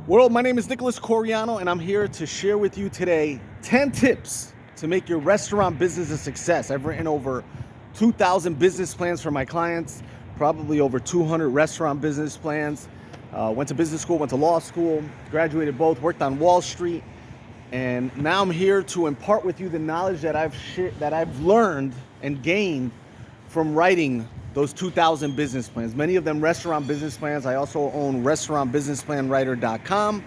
World, my name is Nicholas Coriano, and I'm here to share with you today 10 tips to make your restaurant business a success. I've written over 2,000 business plans for my clients, probably over 200 restaurant business plans. Went to business school, went to law school, graduated both, worked on Wall Street, and now I'm here to impart with you the knowledge that I've learned and gained from writing those 2,000 business plans, many of them restaurant business plans. I also own restaurantbusinessplanwriter.com.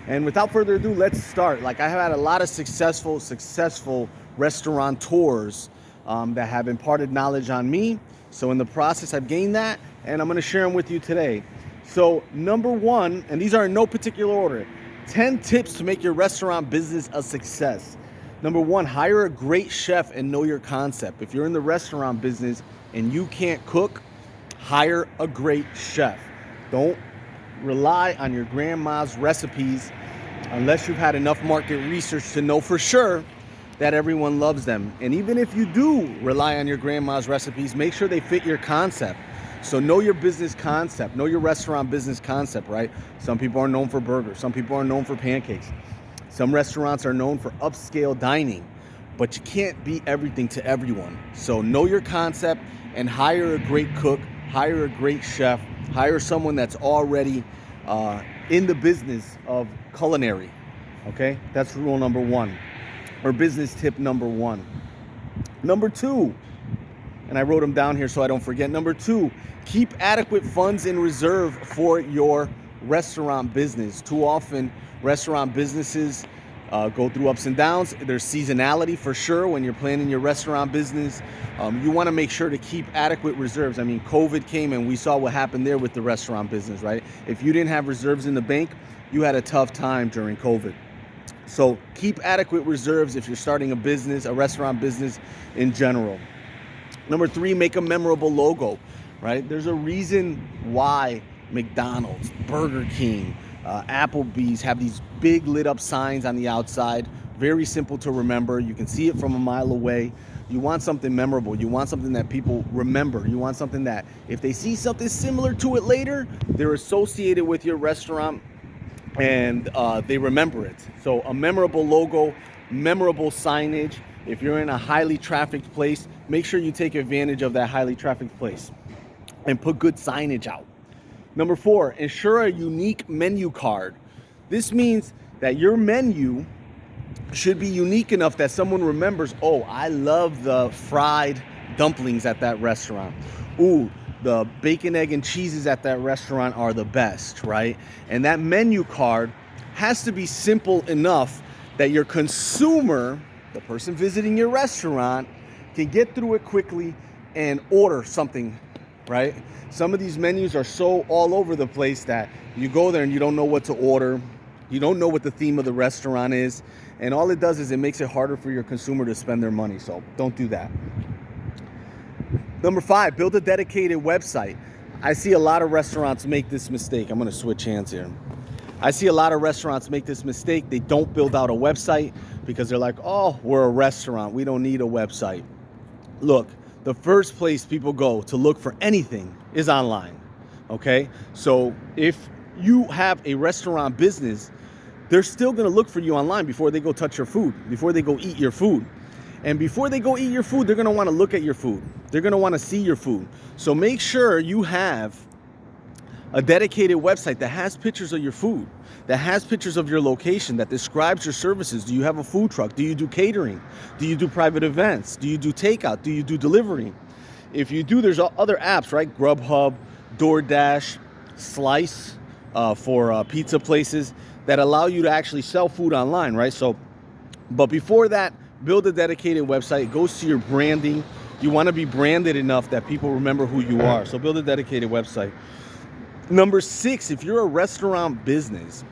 And without further ado, let's start. Like, I have had a lot of successful restaurateurs that have imparted knowledge on me. So in the process, I've gained that, and I'm going to share them with you today. So number one, and these are in no particular order, 10 tips to make your restaurant business a success. Number one, hire a great chef and know your concept. If you're in the restaurant business and you can't cook, hire a great chef. Don't rely on your grandma's recipes unless you've had enough market research to know for sure that everyone loves them. And even if you do rely on your grandma's recipes, make sure they fit your concept. So know your business concept, know your restaurant business concept, right? Some people are known for burgers, some people are known for pancakes. Some restaurants are known for upscale dining, but you can't be everything to everyone. So know your concept and hire a great cook, hire a great chef, hire someone that's already in the business of culinary, okay? That's rule number one, or business tip number one. Number two, and I wrote them down here so I don't forget. Number two, keep adequate funds in reserve for your restaurant business. Too often, restaurant businesses go through ups and downs. There's seasonality for sure when you're planning your restaurant business. You want to make sure to keep adequate reserves. I mean, COVID came and we saw what happened there with the restaurant business, right? If you didn't have reserves in the bank, you had a tough time during COVID. So keep adequate reserves if you're starting a business, a restaurant business in general. Number three, make a memorable logo, right? There's a reason why McDonald's, Burger King, Applebee's have these big lit up signs on the outside. Very simple to remember. You can see it from a mile away. You want something memorable. You want something that people remember. You want something that if they see something similar to it later, they're associated with your restaurant and they remember it. So a memorable logo, memorable signage. If you're in a highly trafficked place, make sure you take advantage of that highly trafficked place and put good signage out. Number four, ensure a unique menu card. This means that your menu should be unique enough that someone remembers, oh, I love the fried dumplings at that restaurant. Ooh, the bacon, egg, and cheeses at that restaurant are the best, right? And that menu card has to be simple enough that your consumer, the person visiting your restaurant, can get through it quickly and order something, right? Some of these menus are so all over the place that you go there and you don't know what to order. You don't know what the theme of the restaurant is. And all it does is it makes it harder for your consumer to spend their money. So don't do that. Number five, build a dedicated website. I see a lot of restaurants make this mistake. I'm going to switch hands here. I see a lot of restaurants make this mistake. They don't build out a website because they're like, oh, we're a restaurant. We don't need a website. Look, the first place people go to look for anything is online, okay? So if you have a restaurant business, they're still gonna look for you online before they go touch your food, before they go eat your food. And before they go eat your food, they're gonna wanna look at your food. They're gonna wanna see your food. So make sure you have a dedicated website that has pictures of your food, that has pictures of your location, that describes your services. Do you have a food truck? Do you do catering? Do you do private events? Do you do takeout? Do you do delivery? If you do, there's other apps, right? Grubhub, DoorDash, Slice for pizza places that allow you to actually sell food online, right? So, but before that, build a dedicated website. It goes to your branding. You want to be branded enough that people remember who you are. So build a dedicated website. Number six, if you're a restaurant business,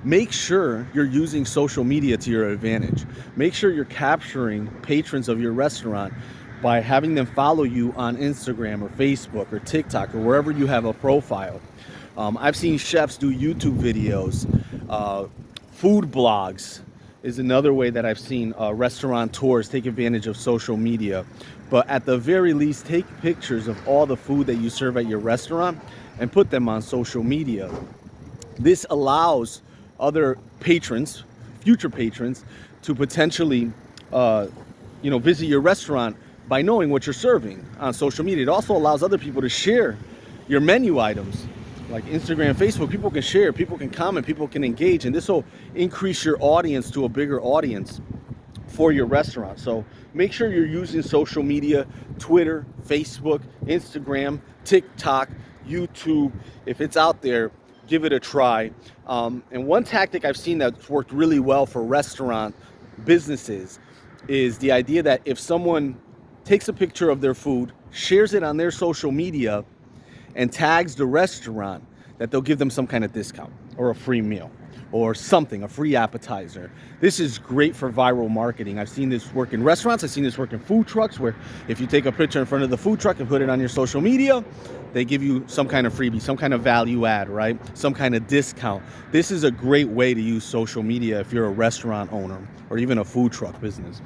make sure you're using social media to your advantage. Make sure you're capturing patrons of your restaurant by having them follow you on Instagram or Facebook or TikTok or wherever you have a profile. I've seen chefs do YouTube videos. Food blogs is another way that I've seen restaurateurs take advantage of social media. But at the very least, take pictures of all the food that you serve at your restaurant and put them on social media. This allows other patrons, future patrons, to potentially visit your restaurant by knowing what you're serving on social media. It also allows other people to share your menu items, like Instagram, Facebook. People can share, people can comment, people can engage, and this will increase your audience to a bigger audience for your restaurant. So make sure you're using social media: Twitter, Facebook, Instagram, TikTok, YouTube. If it's out there, give it a try. And one tactic I've seen that's worked really well for restaurant businesses is the idea that if someone takes a picture of their food, shares it on their social media, and tags the restaurant, that they'll give them some kind of discount or a free meal or something, a free appetizer. This is great for viral marketing. I've seen this work in restaurants. I've seen this work in food trucks, where if you take a picture in front of the food truck and put it on your social media, they give you some kind of freebie, some kind of value add, right? Some kind of discount. This is a great way to use social media if you're a restaurant owner or even a food truck business.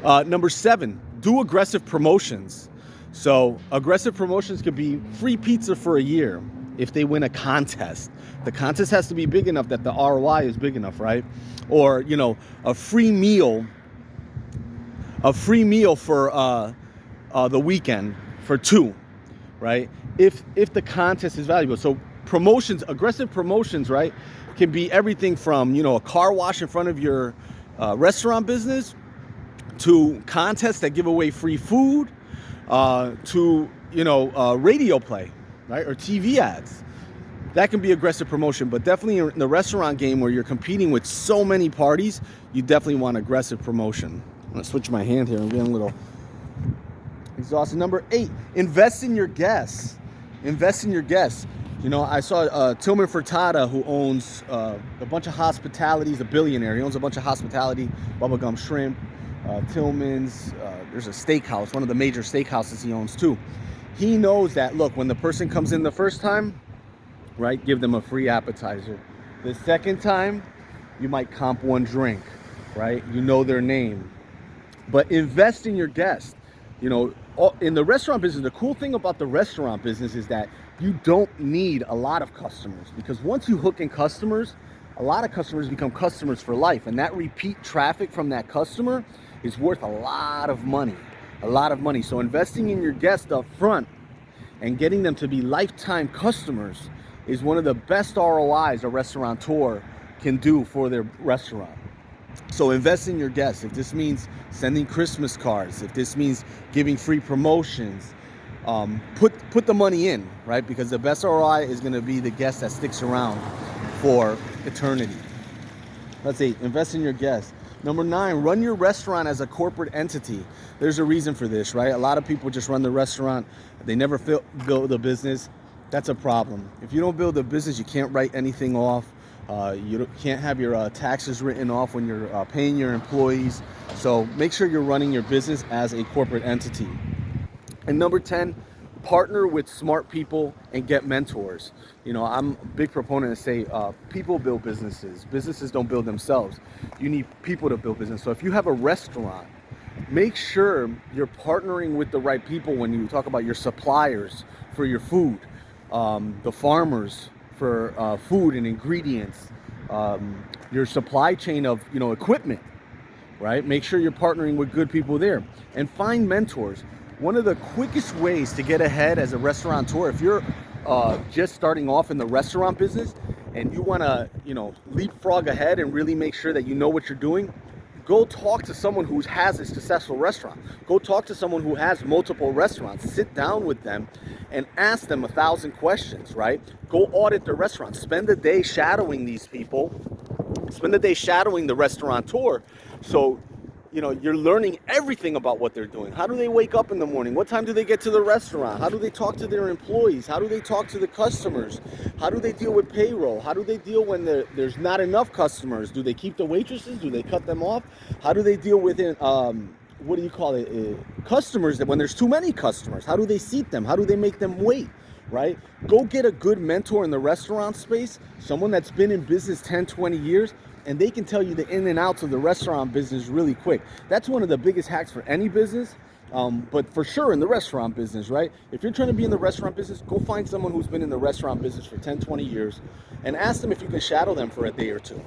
Number 7, do aggressive promotions. So aggressive promotions could be free pizza for a year if they win a contest. The contest has to be big enough that the ROI is big enough, right? Or, a free meal for the weekend for 2, right? If the contest is valuable. So promotions, aggressive promotions, right, can be everything from, a car wash in front of your restaurant business, to contests that give away free food, to radio play, right, or TV ads. That can be aggressive promotion, but definitely in the restaurant game where you're competing with so many parties, you definitely want aggressive promotion. I'm gonna switch my hand here. I'm getting a little exhausted. Number 8, invest in your guests. Invest in your guests. I saw Tillman Fertitta, who owns a bunch of hospitality. He's a billionaire. He owns a bunch of hospitality, Bubblegum Shrimp, Tillman's. There's a steakhouse, one of the major steakhouses he owns too. He knows that, look, when the person comes in the first time, right, give them a free appetizer. The second time, you might comp one drink, right? You know their name. But invest in your guests. In the restaurant business, the cool thing about the restaurant business is that you don't need a lot of customers, because once you hook in customers, a lot of customers become customers for life, and that repeat traffic from that customer is worth a lot of money. So investing in your guests up front and getting them to be lifetime customers is one of the best ROIs a restaurateur can do for their restaurant. So invest in your guests. If this means sending Christmas cards, if this means giving free promotions, put the money in, right? Because the best ROI is going to be the guest that sticks around for eternity. Let's see, invest in your guests. Number 9, run your restaurant as a corporate entity. There's a reason for this, right? A lot of people just run the restaurant. They never build a business. That's a problem. If you don't build a business, you can't write anything off. You can't have your taxes written off when you're paying your employees. So make sure you're running your business as a corporate entity. And number 10, partner with smart people and get mentors. I'm a big proponent to say people build businesses. Businesses don't build themselves. You need people to build business. So if you have a restaurant, make sure you're partnering with the right people when you talk about your suppliers for your food, the farmers for food and ingredients, your supply chain of equipment, right? Make sure you're partnering with good people there, and find mentors. One of the quickest ways to get ahead as a restaurateur, if you're just starting off in the restaurant business and you want to leapfrog ahead and really make sure that you know what you're doing, go talk to someone who has a successful restaurant. Go talk to someone who has multiple restaurants. Sit down with them and ask them 1,000 questions, right? Go audit their restaurant. Spend a day shadowing these people. Spend a day shadowing the restaurateur. So, you're learning everything about what they're doing. How do they wake up in the morning? What time do they get to the restaurant? How do they talk to their employees? How do they talk to the customers? How do they deal with payroll? How do they deal when there's not enough customers? Do they keep the waitresses? Do they cut them off? How do they deal with customers that when there's too many customers? How do they seat them? How do they make them wait? Right? Go get a good mentor in the restaurant space, someone that's been in business 10, 20 years, and they can tell you the in and outs of the restaurant business really quick. That's one of the biggest hacks for any business, But for sure in the restaurant business, right? If you're trying to be in the restaurant business, go find someone who's been in the restaurant business for 10, 20 years and ask them if you can shadow them for a day or two.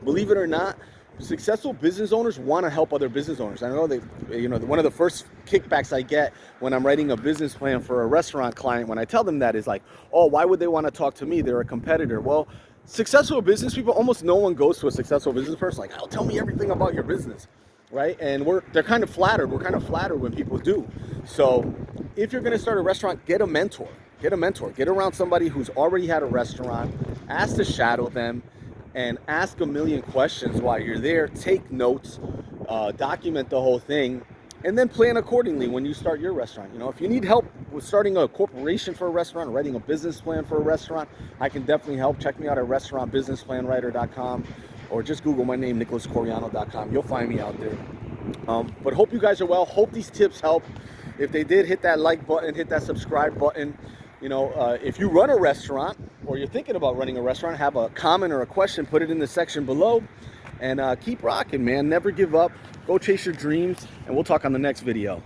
Believe it or not, successful business owners want to help other business owners. I know one of the first kickbacks I get when I'm writing a business plan for a restaurant client, when I tell them that, is like, oh, why would they want to talk to me? They're a competitor. Well, successful business people, almost no one goes to a successful business person like, oh, tell me everything about your business, right? And they're kind of flattered. We're kind of flattered when people do. So if you're going to start a restaurant, get a mentor. Get a mentor. Get around somebody who's already had a restaurant. Ask to shadow them and ask a million questions while you're there. Take notes, document the whole thing, and then plan accordingly when you start your restaurant. If you need help with starting a corporation for a restaurant, or writing a business plan for a restaurant, I can definitely help. Check me out at restaurantbusinessplanwriter.com, or just Google my name, nicholascoriano.com. You'll find me out there. But hope you guys are well. Hope these tips help. If they did, hit that like button, hit that subscribe button. If you run a restaurant, or you're thinking about running a restaurant, have a comment or a question, put it in the section below, and keep rocking, man. Never give up. Go chase your dreams, and we'll talk on the next video.